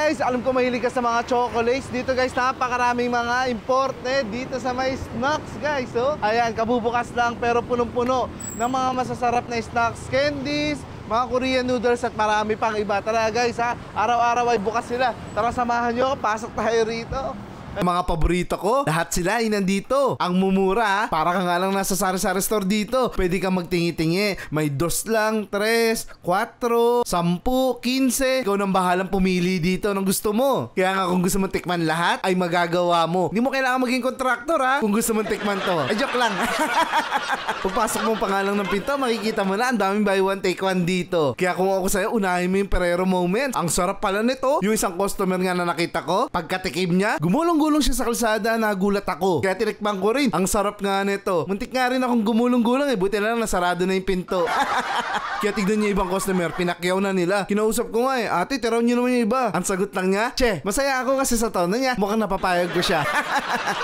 guys, alam ko mahilig ka sa mga chocolates. Dito guys, napakaraming mga imported dito sa may snacks guys. So, ayan, kabubukas lang pero punong-puno ng mga masasarap na snacks, candies, mga Korean noodles at marami pang iba. Tara guys ha, araw-araw ay bukas sila. Tara samahan nyo, pasok tayo rito. Mga paborito ko, lahat sila ay nandito. Ang mumura, para ka nga lang nasa sari-sari store dito. Pwede kang magtingi-tingi. May 2 lang, 3, 4, 10, 15. Ikaw nang bahalang pumili dito ng gusto mo. Kaya nga kung gusto mo tikman lahat, ay magagawa mo. Hindi mo kailangan maging kontraktor ha, kung gusto mo tikman to. Ay, joke lang. Pagpasok mo pa nga lang ng pinto, makikita mo na ang daming buy one take one dito. Kaya kung ako sa'yo, unahin mo yung Ferrero Moments. Ang sarap pala nito. Yung isang customer nga na nakita ko, pagkatikim niya, gumulong siya sa kalsada, nagulat ako. Kaya tinikman ko rin. Ang sarap nga nito. Muntik nga rin akong gumulong-gulong buti na lang nasarado na yung pinto. Kaya tignan niya ibang customer, pinakyaw na nila. Kinausap ko nga ate, tiraw niyo naman yung iba. Ang sagot lang niya, che, masaya ako kasi sa tono niya. Mukhang napapayag ko siya.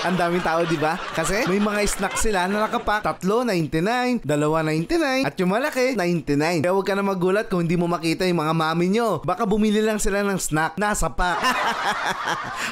Ang daming tao, di ba? Kasi may mga snack sila na nakapak. 3.99, 2.99, at yung malaki, 99. Kaya huwag ka na magulat kung hindi mo makita yung mga mami nyo. Baka bumili lang sila ng snack, nasa pack.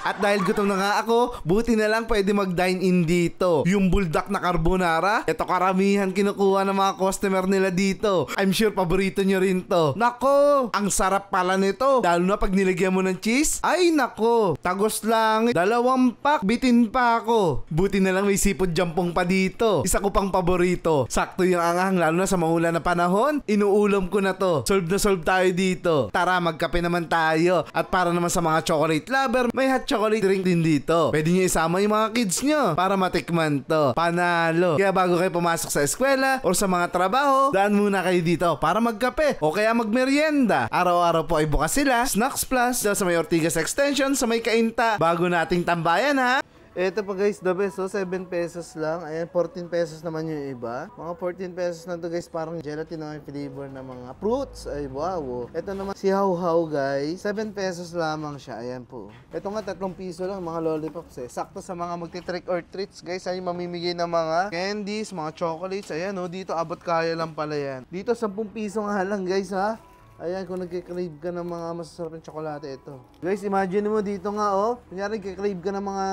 At dahil gutom na nga ako, buti na lang pwede mag-dine-in dito. Yung buldak na carbonara, ito karamihan kinukuha ng mga customer nila dito. I'm sure paborito nyo rin to. Nako, ang sarap pala nito. Lalo na pag nilagyan mo ng cheese. Ay nako, tagos lang. 2 pack, bitin pa ako. Buti na lang may sipod jampong pa dito. Isa ko pang paborito. Sakto yung anghang, lalo na sa maulan na panahon. Inuulam ko na to. Solve na solve tayo dito. Tara, magkape naman tayo. At para naman sa mga chocolate lover, may hot chocolate drink din dito. Pwede nyo isama yung mga kids nyo para matikman to. Panalo. Kaya bago kayo pumasok sa eskwela o sa mga trabaho, daan muna kayo dito para magkape o kaya magmerienda. Araw-araw po ay bukas sila. Snacks Plus sa may Ortigas Extension, sa may Kainta. Bago nating tambayan ha. Ito pa guys, the best, 7 pesos lang. Ayan, 14 pesos naman yung iba. Mga 14 pesos na to guys, parang gelatin na may flavor na mga fruits. Ay, wow. Ito naman si How How guys, 7 pesos lamang siya. Ayan po. Ito nga, 3 piso lang, mga lollipops Sakto sa mga magti-trick or treats guys. Ay, mamimigay ng mga candies, mga chocolates. Ayan dito abot kaya lang pala yan. Dito, 10 piso nga lang guys ha. Ayan, kung nagkikrave ka ng mga masasarap ng tsokolate, ito. Guys, imagine mo dito nga, kunyari, nagkikrave ka ng mga,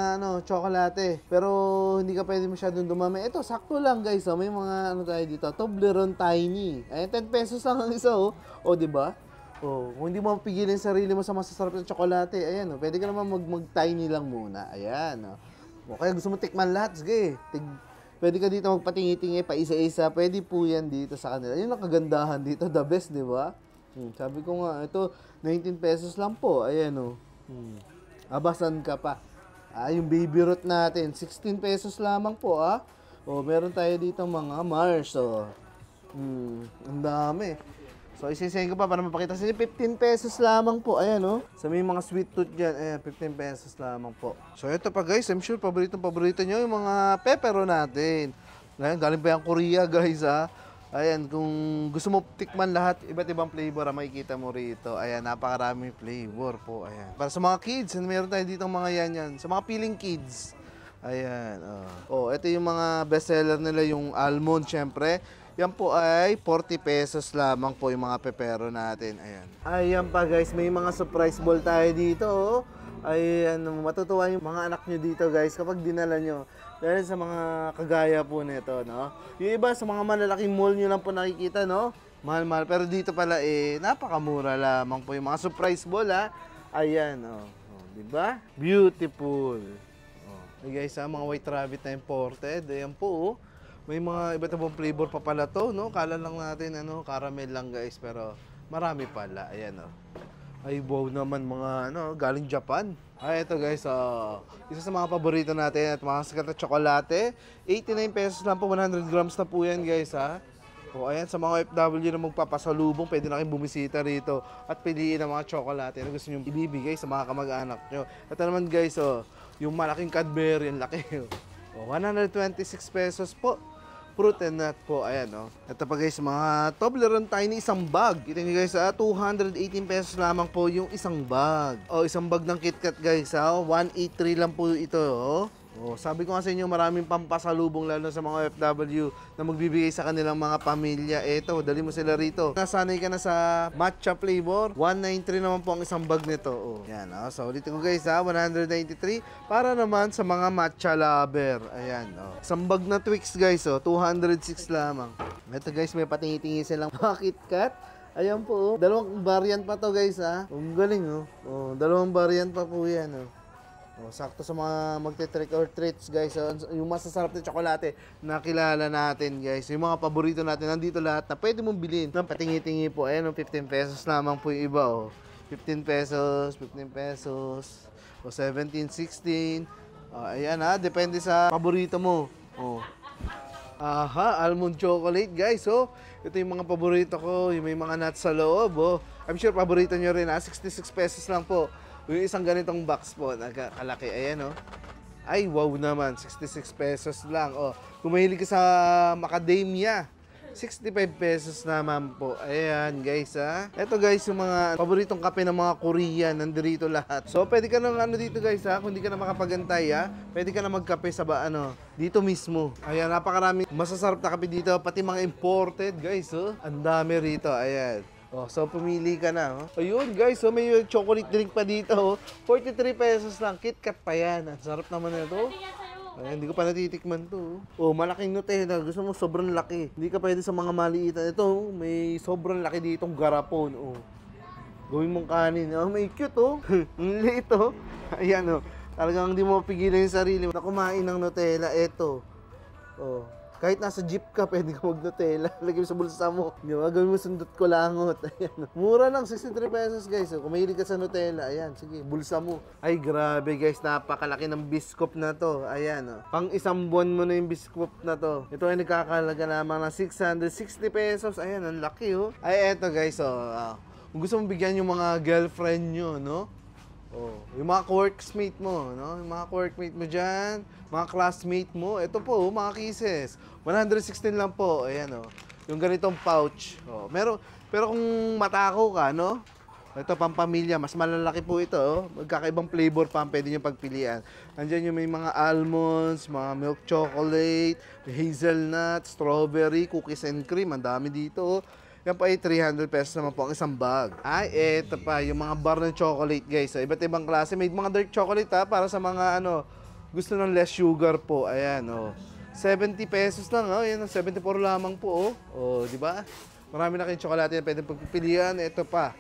tsokolate. Pero, hindi ka pwede masyadong dumami. Ito, sakto lang, guys, May mga, tayo dito. Toblerone Tiny. Ayan, 10 pesos lang ang isa, diba? Kung hindi mo mapigilin sarili mo sa masasarap ng tsokolate, ayan, pwede ka naman mag-tiny lang muna. Ayan, kaya gusto mo tikman lahat, sige. Pwede ka dito magpatingi-tingi, pa isa-isa. Pwede po yan dito sa kanila. Yun ang kagandahan dito, the best, diba? Sabi ko nga, ito, 19 pesos lang po. Ayan, Abasan ka pa. Yung baby root natin, 16 pesos lamang po, meron tayo dito mga Mars, ang dami. So, isisayin ko pa para mapakita sa inyo, 15 pesos lamang po. Ayan, Sa may mga sweet tooth dyan, ayan, 15 pesos lamang po. So, ito pa guys, I'm sure paborito nyo yung mga pepero natin. Ngayon, galing pa yung Korea guys, Ayan, kung gusto mo tikman lahat, iba't ibang flavor makikita mo rito. Ayan, napakaraming flavor po. Ayan. Para sa mga kids, meron tayo dito mga yan. Sa mga feeling kids. Ayan, ito yung mga bestseller nila, yung almond, syempre. Yan po ay 40 pesos lamang po yung mga pepero natin. Ayan. Ayan pa guys, may mga surprise ball tayo dito, Ayan, matutuwa yung mga anak nyo dito guys kapag dinala nyo. Dahil sa mga kagaya po nito, Yung iba sa mga malalaking mall nyo lang po nakikita, Mahal-mahal. Pero dito pala, napakamura lamang po yung mga surprise ball, Ayan, diba? Beautiful. Hey guys, mga white rabbit na imported. Ayan po, May mga iba't ibang flavor pa pala to, Kala lang natin, caramel lang guys. Pero marami pala. Ayan, Ay, wow naman mga, galing Japan. Ay, ito guys, isa sa mga paborito natin at mga sikat na tsokolate. 89 pesos lang po, 100 grams na po yan guys, ayan, sa mga OFW na magpapasalubong, pwede na kayong bumisita rito at piliin ang mga tsokolate na gusto nyo ibibigay sa mga kamag-anak nyo. Ito naman guys, yung malaking Cadbury, ang laki. 126 pesos po. Fruit and nut po, ayan, Ito pa guys, mga Toblerone Tiny, isang bag. Kita nyo guys, 218 pesos lamang po yung isang bag. Isang bag ng KitKat guys, 183 lang po ito, Oh, sabi ko nga sa inyo, maraming pampasalubong lalo sa mga OFW na magbibigay sa kanilang mga pamilya. Eto, dali mo sila rito. Nasanay ka na sa matcha flavor. 193 naman po ang isang bag nito. Oh, yan. Oh. So, ulitin ko guys ha, 193 para naman sa mga matcha lover. Ayan. Oh. Isang bag na Twix guys, oh, 206 lamang. Ito guys, may patingi-tingi silang KitKat. Ayan po, oh. Dalawang variant pa to guys ha. Ang galing oh. Oh, dalawang variant pa po yan oh. Oh, sakto sa mga magte-trick or treats guys. So, yung masasarap na tsokolate na kilala natin guys. Yung mga paborito natin, nandito lahat na pwede mong bilhin. Patingi-tingi po. Ayan, 15 pesos lamang po yung iba. Oh. 15 pesos, 15 pesos. O 17, 16. Ayan ha, depende sa paborito mo. Oh. Aha, almond chocolate guys. So, ito yung mga paborito ko. Yung may mga nuts sa loob. Oh. I'm sure paborito nyo rin ha. 66 pesos lang po. Yung isang ganitong box po, nagkakalaki. Ayan, oh. Ay, wow naman. 66 pesos lang. Oh, kung mahilig ka sa macadamia, 65 pesos naman po. Ayan, guys, ha. Ito, guys, yung mga paboritong kape ng mga Korean. Nandito lahat. So, pwede ka nang dito, guys, ha. Kung hindi ka na makapagantay, ha. Pwede ka na magkape sa dito mismo. Ayan, napakarami masasarap na kape dito. Pati mga imported, guys, oh. Ang dami rito. Ayan. Oh, so pumili ka na, oh. Ayun, guys, oh, may chocolate drink pa dito, oh. 43 pesos lang. KitKat pa yan. Ang sarap naman nito. Ayan, hindi ko pa natitikman to. Oh, malaking Nutella. Gusto mo sobrang laki. Hindi ka pwede sa mga maliitan. Ito, oh, may sobrang laki ditong garapon, oh. Gawin mong kanin. Oh, may cute, oh. Ang liit, oh. Ayan, oh. Talagang hindi mo mapigilan yung sarili na kumain ng Nutella. Ito. Oh. Kahit nasa jeep ka, pwede ka mag-Nutella. Lagay mo sa bulsa mo. Gawin mo sundot ko langot. Ayan. Mura lang, 63 pesos guys. Kung mahilig ka sa Nutella, ayan, sige, bulsa mo. Ay, grabe guys, napakalaki ng biscuit na to. Ayan, oh. Pang isang buwan mo na yung biscuit na to. Ito ay nagkakalaga lamang ng 660 pesos. Ayan, ang laki, oh. Ay, eto guys, oh. Kung gusto mong bigyan yung mga girlfriend nyo, no? Oh, yung mga co-workmate mo, no? Yung mga co-workmate mo dyan, mga classmate mo, ito po, mga kisses. 116 lang po, ayan, oh. Yung ganitong pouch. Oh, pero kung matakaw ka, no? Ito, pampamilya, mas malalaki po ito, oh. Magkakaibang flavor pa ang pwede nyo pagpilian. Nandiyan yung may mga almonds, mga milk chocolate, hazelnut, strawberry, cookies and cream. Ang dami dito, oh. Yan pa ay 300 pesos naman po ang isang bag. Ay, eto pa, yung mga bar ng chocolate guys. So, iba't ibang klase. May mga dark chocolate ha, para sa mga gusto ng less sugar po. Ayan, oh. 70 pesos lang, oh. Ayan, 74 lamang po, oh. Oh, di ba? Marami na kayong chocolate na pwedeng pagpipilian. Ito pa.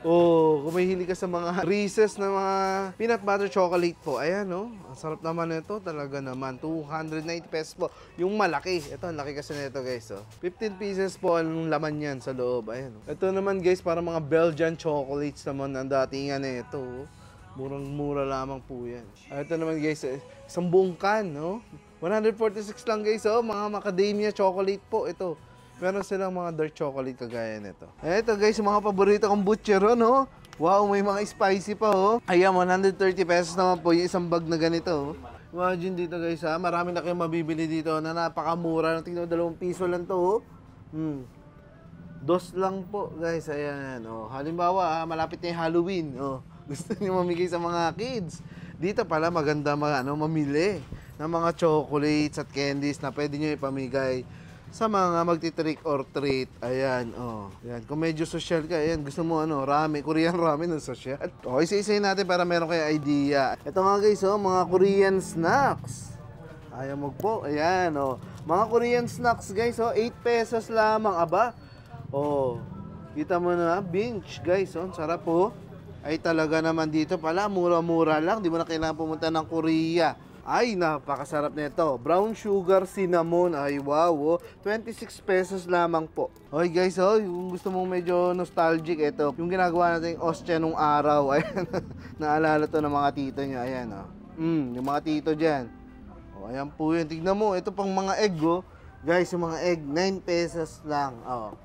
Oh, kung may hili ka sa mga Reese's na mga peanut butter chocolate po. Ayan, oh. Ang sarap naman nito. Talaga naman. 290 pesos po. Yung malaki. Ito, ang laki kasi nito, guys, oh. 15 pieces po ang laman yan sa loob. Ayan, oh. Ito naman, guys, para mga Belgian chocolates naman ang datingan nito, oh. Murang-mura lamang po yan. Ito naman, guys, isang buong can, no? 146 lang, guys, oh. Mga macadamia chocolate po. Ito. Meron silang mga dark chocolate kagaya nito. Ito guys, yung mga paborito kong butchero, no? Wow, may mga spicy pa, oh. Ayan, 130 pesos naman po yung isang bag na ganito, oh. Imagine dito guys, ha? Marami na kayong mabibili dito na napakamura. Tingnan mo, 2 piso lang to, oh. Dos lang po, guys. Ayan, oh. Halimbawa, malapit na yung Halloween, oh. Gusto niyo mamigay sa mga kids. Dito pala maganda mamili ng mga chocolates at candies na pwede niyo ipamigay sa mga magti-trick or treat. Ayan, oh. Ayan, kung medyo social ka, ayan, gusto mo Korean ramen ng social. Okay, isa-isayin natin para meron kayo idea. Ito nga guys, oh, mga Korean snacks. Ayaw mo po, ayan, oh. Mga Korean snacks guys, oh, 8 pesos lamang, aba. Oh, kita mo na, binge guys, oh, sarap po. Ay talaga naman dito pala, mura-mura lang, di mo na kailangan pumunta ng Korea. Ay, napakasarap nito. Brown sugar cinnamon. Ay, wow, oh. 26 pesos lamang po. Okay guys, oh, yung gusto mong medyo nostalgic, ito. Yung ginagawa natin yung ostya nung araw. Ayan, naalala to ng mga tito nyo. Ayan, oh. Yung mga tito dyan. Oh, ayan po yun. Tignan mo, ito pang mga egg, oh. Guys, yung mga egg, 9 pesos lang. Oh.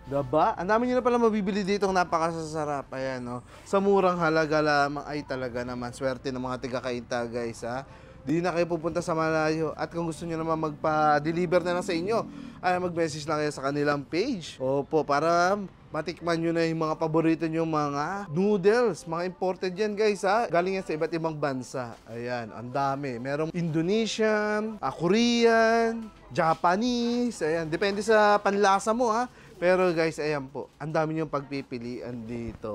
Diba? Ang dami nyo na pala mabibili dito, napakasasarap. Ayan, oh. Sa murang halaga lamang, ay talaga naman. Swerte ng mga tiga-kainta, guys, ha. Di na kayo pupunta sa malayo. At kung gusto nyo naman magpa-deliver na lang sa inyo, ay mag-message lang kayo sa kanilang page. Opo, para matikman nyo na yung mga paborito nyo mga noodles. Mga imported yan guys ha. Galing yan sa iba't ibang bansa. Ayan, ang dami. Merong Indonesian, Korean, Japanese. Ayan, depende sa panlasa mo ha. Pero guys, ayan po, ang dami niyong pagpipilian dito.